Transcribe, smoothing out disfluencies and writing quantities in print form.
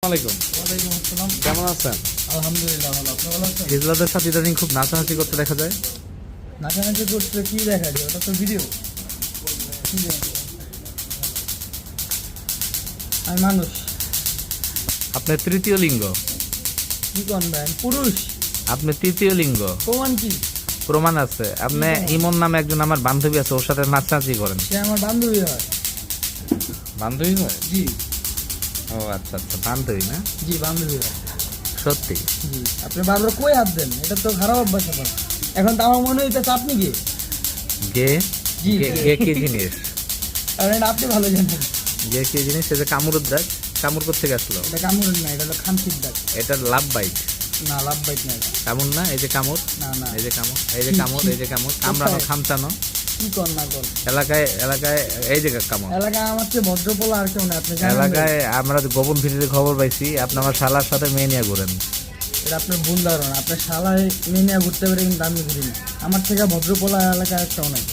আলাইকুম। ওয়ালাইকুম আসসালাম। কেমন আছেন? আলহামদুলিল্লাহ ভালো। আপনি ভালো আছেন? হিজলাদের সাথে ইদানিং খুব নাচানাচি করতে দেখা যায়। নাচানাচি করতে কি দেখা যায়? ওটা তো ভিডিও। কি দেখা যায়? আমি মানুষ। আপনার তৃতীয় লিঙ্গ। কি কোন ভাই? আমি পুরুষ। আপনি তৃতীয় লিঙ্গ। প্রমাণ কি? প্রমাণ আছে। আপনি ইমন নামে একজন আমার বান্ধবী আছে, ওর সাথে নাচানাচি করেন। সে আমার বান্ধবী হয়। বান্ধবী হয়? জি ও আচ্ছা আচ্ছা, বান্ধবী না? জি বান্ধবী হয়। সত্যি? জি। আপনি বারবার কই হাত দেন? এটা তো খারাপ অভ্যাস আপনার। এখন তো আমার মনে হইতেছে আপনি কি? গে? জি। গে কি জিনিস? কারণ এটা আপনি ভালো জানেন। গে কি জিনিস? এই যে কামড়ের দাগ, কামড় করতে গেছিল। এটা কামড় না, এটা হলো খামচির দাগ। এটা লাভ বাইট। না, লাভ বাইট না এটা। কামড় না? এই যে কামড়, না না। এই যে কামড়, এই যে কামড়, এই যে কামড়, কামড়ানো খামচানো। কি কর না কর? এলাকায় এলাকায় এই যে কামড়। এলাকায় আমার চেয়ে ভদ্রপোলা আর কেউ না, আপনি জানেন? এলাকায় আমরা গোপন ভিত্তিতে খবর পাইছি আপনি আমার শালার সাথে মেয়ে নিয়ে ঘুরেন। এটা আপনার ভুল ধারণা। আপনার শালায় মেয়ে নিয়ে ঘুরতে পারে, কিন্তু আমি ঘুরি না। আমার থেকে ভদ্রপোলা এলাকায় একটাও নাই।